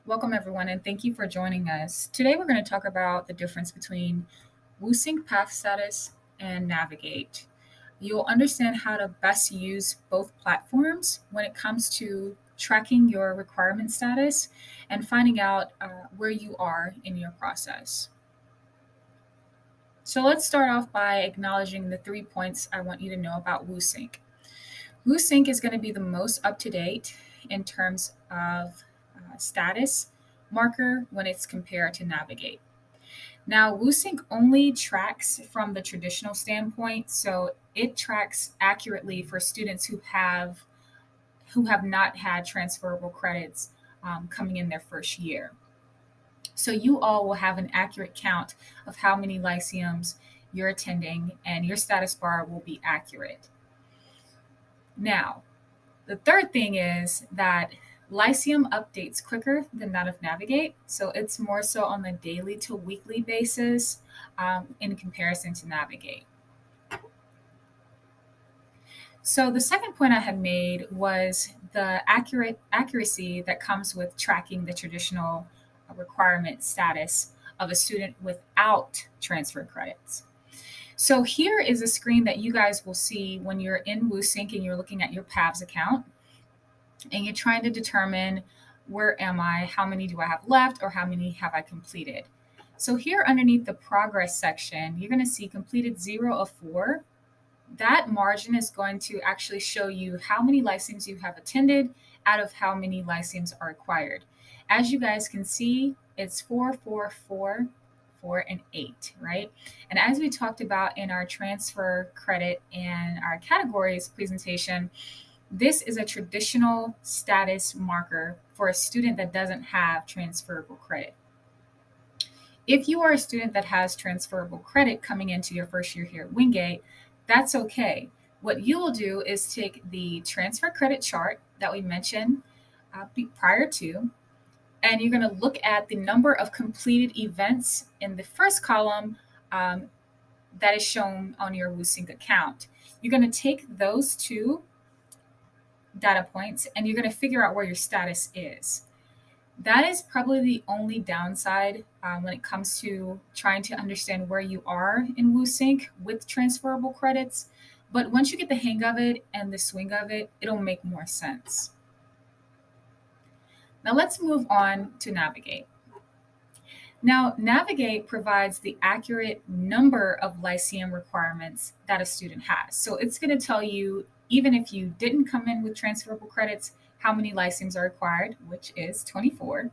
Welcome, everyone, and thank you for joining us. Today, we're going to talk about the difference between WUSYNC Path Status and NaviGate. You'll understand how to best use both platforms when it comes to tracking your requirement status and finding out where you are in your process. So, let's start off by acknowledging the 3 points I want you to know about WUSYNC. WUSYNC is going to be the most up to date in terms of status marker when it's compared to NaviGate. Now, WUSYNC only tracks from the traditional standpoint, so it tracks accurately for students who have not had transferable credits coming in their first year. So you all will have an accurate count of how many lyceums you're attending, and your status bar will be accurate. Now, the third thing is that Lyceum updates quicker than that of NaviGate, so it's more so on the daily to weekly basis in comparison to NaviGate. So the second point I had made was the accuracy that comes with tracking the traditional requirement status of a student without transfer credits. So here is a screen that you guys will see when you're in WUSYNC and you're looking at your PAVS account and you're trying to determine where am I, how many do I have left, or how many have I completed. So here underneath the progress section, you're going to see completed 0 of 4. That margin is going to actually show you how many lyceums you have attended out of how many lyceums are required. As you guys can see, it's 4, 4, 4, 4, and 8, right? And as we talked about in our transfer credit and our categories presentation, this is a traditional status marker for a student that doesn't have transferable credit. If you are a student that has transferable credit coming into your first year here at Wingate, that's okay. What you will do is take the transfer credit chart that we mentioned prior to, and you're going to look at the number of completed events in the first column that is shown on your WUSYNC account. You're going to take those two data points and you're going to figure out where your status is. That is probably the only downside when it comes to trying to understand where you are in WUSYNC with transferable credits. But once you get the hang of it and the swing of it, it'll make more sense. Now let's move on to NaviGate. Now, NaviGate provides the accurate number of Lyceum requirements that a student has. So it's going to tell you, even if you didn't come in with transferable credits, how many lyceums are required, which is 24.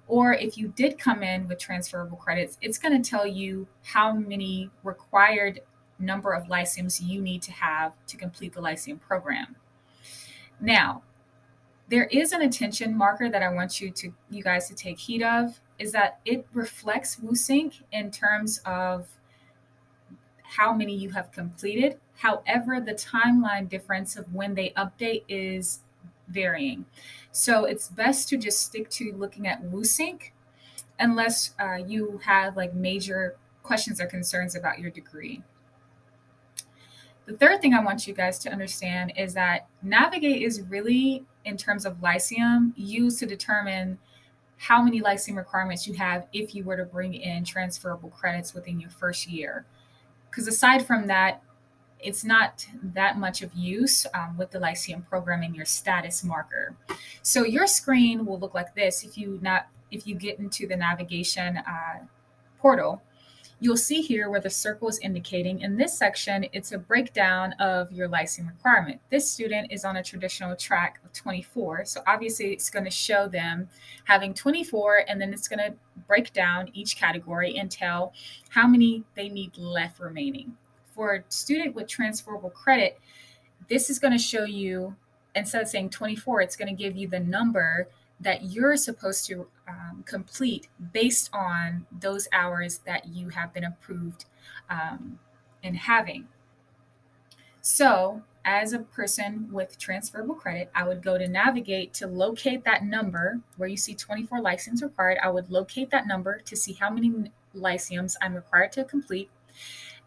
Or if you did come in with transferable credits, it's going to tell you how many required number of lyceums you need to have to complete the Lyceum program. Now, there is an attention marker that I want you guys to take heed of, is that it reflects WUSYNC in terms of how many you have completed. However, the timeline difference of when they update is varying. So it's best to just stick to looking at WUSYNC unless you have like major questions or concerns about your degree. The third thing I want you guys to understand is that NaviGate is really, in terms of Lyceum, used to determine how many Lyceum requirements you have if you were to bring in transferable credits within your first year. Because aside from that, it's not that much of use with the Lyceum program in your status marker. So your screen will look like this if you get into the navigation portal. You'll see here where the circle is indicating. In this section, it's a breakdown of your Lyceum requirement. This student is on a traditional track of 24. So obviously it's going to show them having 24, and then it's going to break down each category and tell how many they need left remaining. For a student with transferable credit, this is going to show you, instead of saying 24, it's going to give you the number that you're supposed to complete based on those hours that you have been approved in having. So as a person with transferable credit, I would go to NaviGate to locate that number where you see 24 lyceums required. I would locate that number to see how many lyceums I'm required to complete.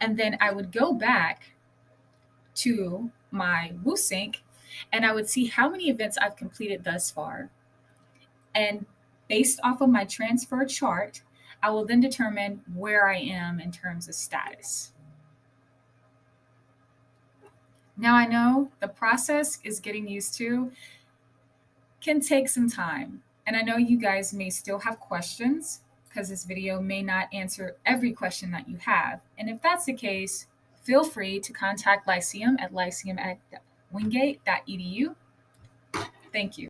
And then I would go back to my WUSYNC and I would see how many events I've completed thus far. And Based off of my transfer chart, I will then determine where I am in terms of status. Now I know the process is getting used to, can take some time. And I know you guys may still have questions because this video may not answer every question that you have. And if that's the case, feel free to contact Lyceum at lyceum@wingate.edu. Thank you.